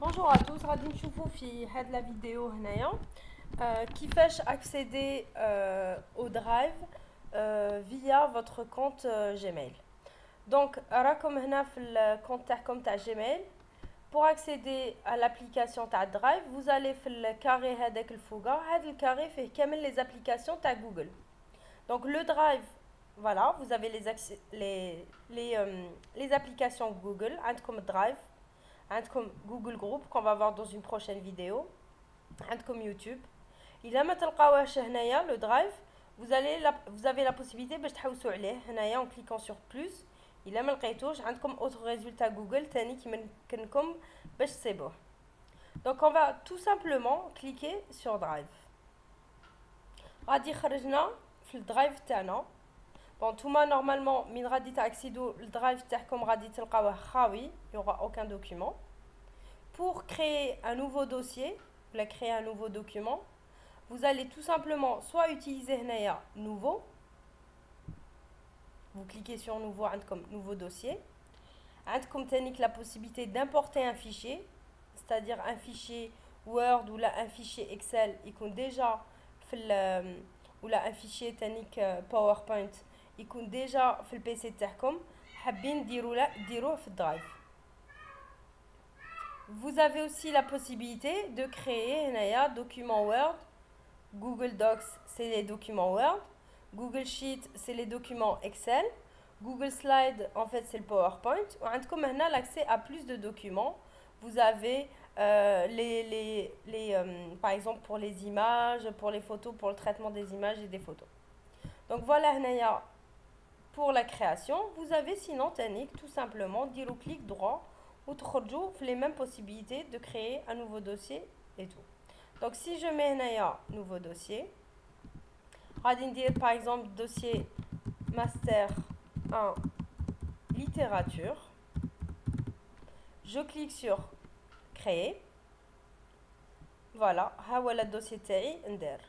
Bonjour à tous, غادي نشوفوا في هاد la vidéo هنايا كيفاش accéder au Drive via votre compte Gmail. Donc راكم هنا في الكونت تاعكم تاع Gmail. Pour accéder à l'application تاع Drive, vous allez في الكاري هذاك الفوقا. هذا الكاري فيه كامل les applications تاع Google. Donc le Drive, voilà, vous avez les applications Google, عندكم Drive, عندكم Google Group qu'on va voir dans une prochaine vidéo, عندكم YouTube. إذا ما تلقاوهش هنايا le Drive, vous avez la possibilité باش تحوسوا عليه هنايا en cliquant sur plus. إلا ما لقيتوش عندكم autre résultat Google تاني كيمكنكم باش تصيبوه. Donc on va tout simplement cliquer sur Drive. غادي يخرجنا في الدرايف تاعنا. بون نتوما نورمالمون من غادي تاكسيدو الدرايف تاعكم غادي تلقاوه خاوي, il y aura aucun document. Pour créer un nouveau dossier, pour créer un nouveau document, vous allez tout simplement soit utiliser هنايا nouveau, vous cliquez sur nouveau عندكم nouveau dossier. عندكم تانيك la possibilité d'importer un fichier, c'est-à-dire un fichier Word ou là un fichier Excel يكون déjà في ولا un fichier تانيك PowerPoint يكون déjà في البيسي تاعكم حابين ديروه في الدرايف. Vous avez aussi la possibilité de créer هنايا document Word. Google Docs c'est les documents Word, Google Sheet c'est les documents Excel, Google Slide en fait c'est le PowerPoint. وعندكم هنا l'accès à plus de documents. Vous avez par exemple pour les images, pour les photos, pour le traitement des images et des photos. Donc voilà هنايا pour la création. Vous avez sinon technique tout simplement dire au clic droit ou تخرجوا les mêmes possibilités de créer un nouveau dossier et tout. Donc si je mets هنايا nouveau dossier, غادي ندير par exemple dossier master 1 littérature. Je clique sur créer. Voilà, ها هو الدوسي تاعي ندير.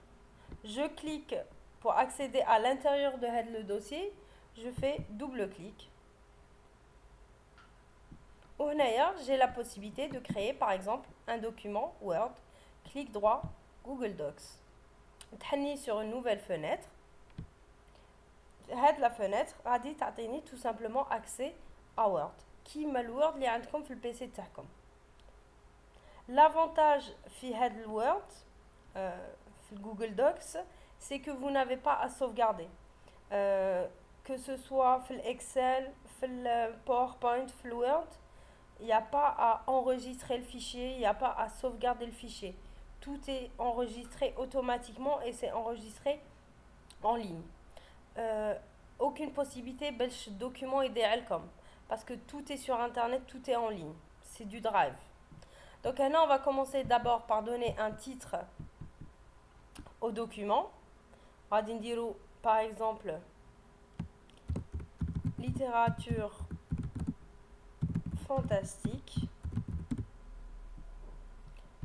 Je clique pour accéder à l'intérieur de le dossier, je fais double clic. وهنايا j'ai la possibilité de créer par exemple un document Word. Clic droit, Google Docs. تحني sur une nouvelle fenêtre. هاد la fenêtre غادي تعطيني tout simplement accès à Word كيما الوورد اللي عندكم في البيسي تاعكم. L'avantage في هاد الوورد في Google Docs, c'est que vous n'avez pas à sauvegarder. Que ce soit في l'Excel, في le PowerPoint, في le Word, il n'y a pas à enregistrer le fichier, il n'y a pas à sauvegarder le fichier. Tout est enregistré automatiquement et c'est enregistré en ligne. Aucune possibilité باش document يضيعلكم parce que tout est sur internet, tout est en ligne. C'est du Drive. Donc maintenant on va commencer d'abord par donner un titre au document. غادي نديرو par exemple littérature fantastique.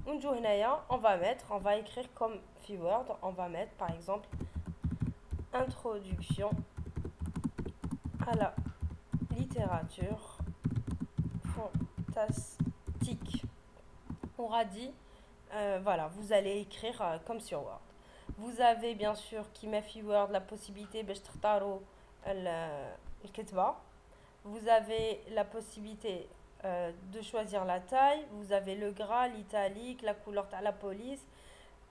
ونجو هنايا on va écrire comme في Word, on va mettre par exemple introduction à la littérature fantastique. On aura dit voilà, vous allez écrire comme sur Word. Vous avez bien sûr qui met في Word la possibilité باش تختاروا الكتبة. Vous avez la possibilité de choisir la taille, vous avez le gras, l'italique, la couleur à la police,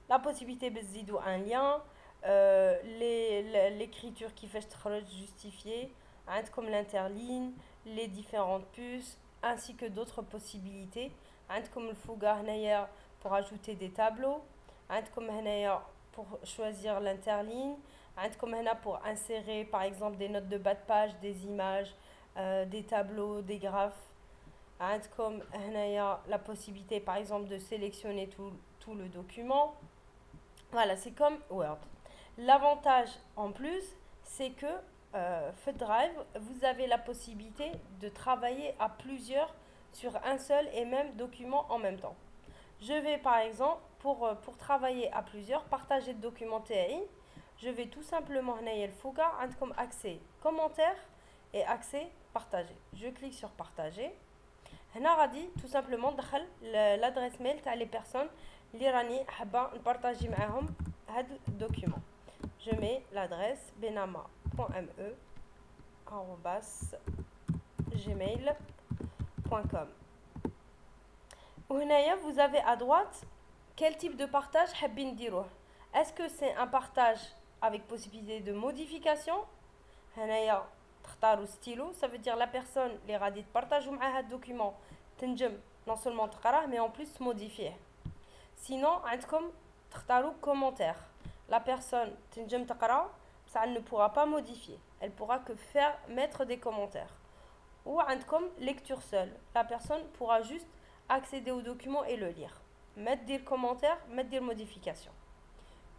la possibilité de تزيدوا un lien, l'écriture qui fait justifier, comme l'interligne, les différentes puces, ainsi que d'autres possibilités. comme le fouga هنايا pour ajouter des tableaux, comme هنايا pour choisir l'interligne, comme هنا pour insérer par exemple des notes de bas de page, des images, des tableaux, des graphes. comme هنايا la possibilité par exemple de sélectionner tout le document. Voilà, c'est comme Word. L'avantage en plus, c'est que Drive, vous avez la possibilité de travailler à plusieurs sur un seul et même document en même temps. Je vais par exemple, pour travailler à plusieurs, partager le document TAI, je vais tout simplement comme accès commentaire et accès partager. Je clique sur partager. هنا غادي tout simplement ندخل l'adresse mail تاع les personnes اللي راني حابه نبارطاجي معاهم هاد الدوكيومون. Je mets l'adresse benama.me@gmail.com. وهنايا vous avez à droite quel type de partage حابين نديروه. Est-ce que c'est un partage avec possibilité de modification؟ هنايا تختاروا stylo, ça veut dire la personne اللي غادي تبارطاجوا معاها الدوكيومون تنجم non seulement تقراه mais en plus modifier. Sinon عندكم تختاروا commentaire. La personne تنجم تقرا بصح elle ne pourra pas modifier. Elle pourra que faire mettre des commentaires. Ou عندكم lecture seule. La personne pourra juste accéder au document et le lire. Mettre des commentaires, mettre des modifications.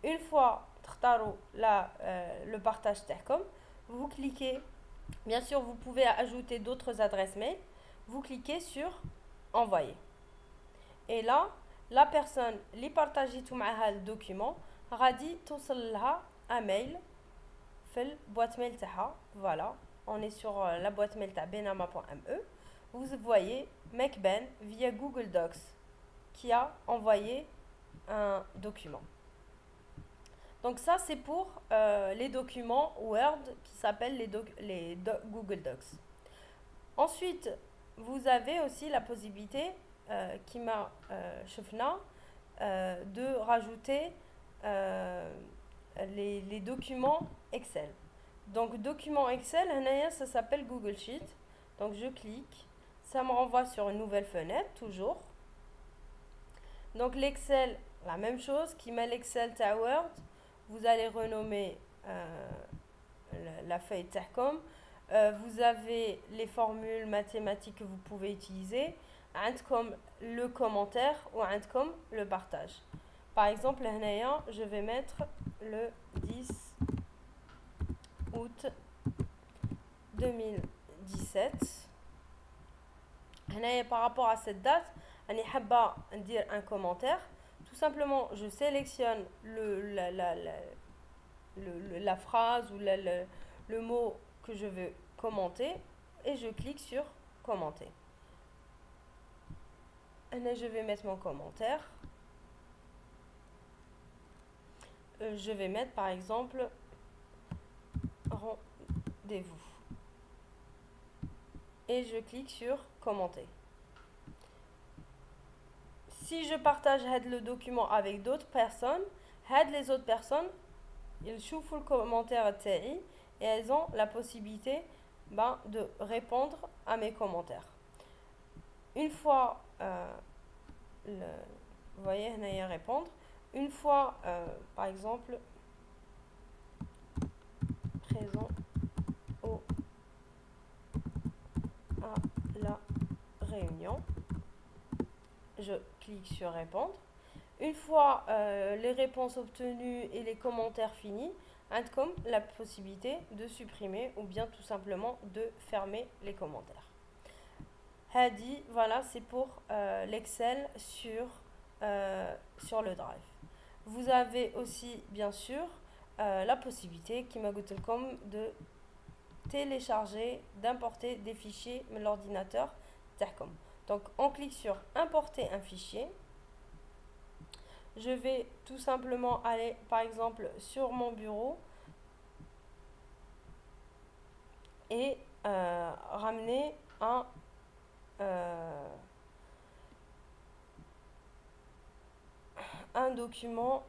Une fois تختاروا le partage تاعكم, vous cliquez. Bien sûr, vous pouvez ajouter d'autres adresses mail. Vous cliquez sur envoyer. Et là, la personne اللي بارطاجيتو معها الدوكيومون غادي توصل لها un mail في البوîte mail تاعها. Voilà, on est sur la boîte mail تاع benama.me. Vous voyez Mekben via Google Docs qui a envoyé un document. Donc ça c'est pour les documents Word qui s'appellent les Google Docs. Ensuite, vous avez aussi la possibilité qui m'a de rajouter les documents Excel. Donc document Excel, ça s'appelle Google Sheet. Donc je clique, ça me renvoie sur une nouvelle fenêtre toujours. Donc l'Excel, la même chose, qui met l'Excel ta Word. Vous allez renommer la feuille TACOM. Vous avez les formules mathématiques que vous pouvez utiliser. Comme le commentaire ou comme le partage. Par exemple, je vais mettre le 10 août 2017. Par rapport à cette date, je vais dire un commentaire. Tout simplement, je sélectionne la phrase ou le mot que je veux commenter et je clique sur commenter. Je vais mettre mon commentaire. Je vais mettre par exemple rendez-vous. Et je clique sur commenter. Si je partage le document avec d'autres personnes, les autres personnes, ils chauffent le commentaire et elles ont la possibilité de répondre à mes commentaires. Une fois, vous voyez, il y a répondre. Une fois, par exemple, présent à la réunion. Je clique sur répondre. Une fois les réponses obtenues et les commentaires finis, comme la possibilité de supprimer ou bien tout simplement de fermer les commentaires. Hadi, voilà, c'est pour l'Excel sur le Drive. Vous avez aussi, bien sûr, la possibilité, qui m'a goûté comme de télécharger, d'importer des fichiers de l'ordinateur. Donc, on clique sur importer un fichier. Je vais tout simplement aller, par exemple, sur mon bureau et ramener un document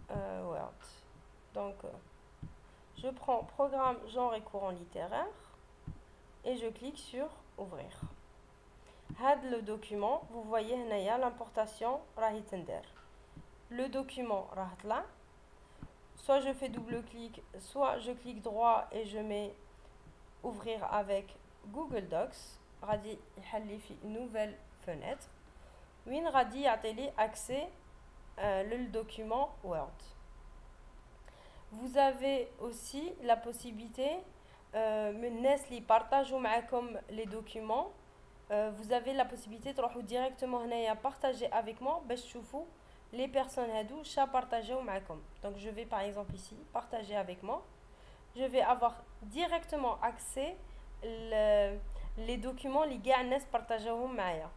Word. Donc, je prends programme genre et courant littéraire et je clique sur ouvrir. Le document, vous voyez l'importation rahitender. Le document rahtla. Soit je fais double clic, soit je clique droit et je mets ouvrir avec Google Docs. Radi يحلي في nouvelle fenêtre. وين غادي يعطيلي accès le document Word. Vous avez aussi la possibilité من الناس اللي يبارطاجوا معكم les documents. Vous avez la possibilité de directement partager avec moi باش تشوفوا les personnes هادو شا بارطاجيو معكم. Donc je vais par exemple ici partager avec moi. Je vais avoir directement accès les documents les gars partagent معايا.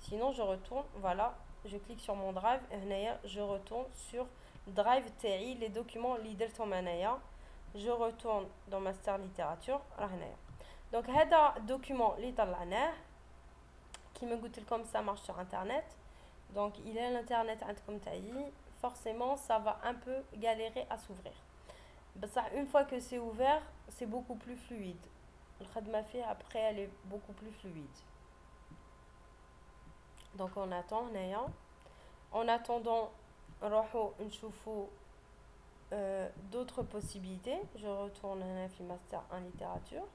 Sinon je retourne, voilà, je clique sur mon drive et je retourne sur drive TI les documents اللي درتهم انايا. Je retourne dans master littérature donc هذا document اللي طلعناه كيما قلت لكم ça marche sur internet. Donc il est à l'internet عندكم تاعي, forcément ça va un peu galérer à s'ouvrir. Ça, une fois que c'est ouvert, c'est beaucoup plus fluide. Le khadma fait après elle est beaucoup plus fluide. Donc on attend en attendant نشوفوا d'autres possibilités. Je retourne à un master en littérature.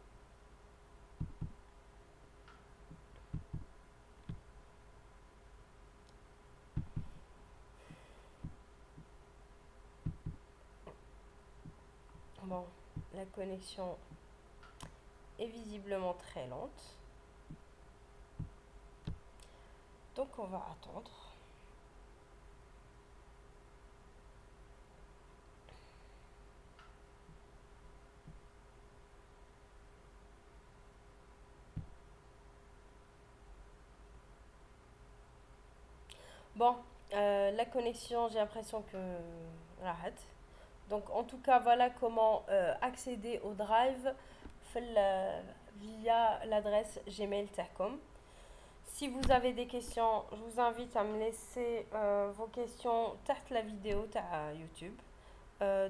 Bon, la connexion est visiblement très lente. Donc on va attendre. Bon, la connexion, j'ai l'impression que arrête. Donc en tout cas, voilà comment accéder au Drive via l'adresse gmail.com. Si vous avez des questions, je vous invite à me laisser vos questions sous la vidéo à YouTube.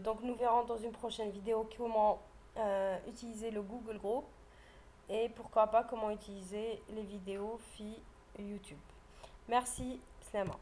Donc nous verrons dans une prochaine vidéo comment utiliser le Google Group et pourquoi pas comment utiliser les vidéos fi YouTube. Merci, Slama.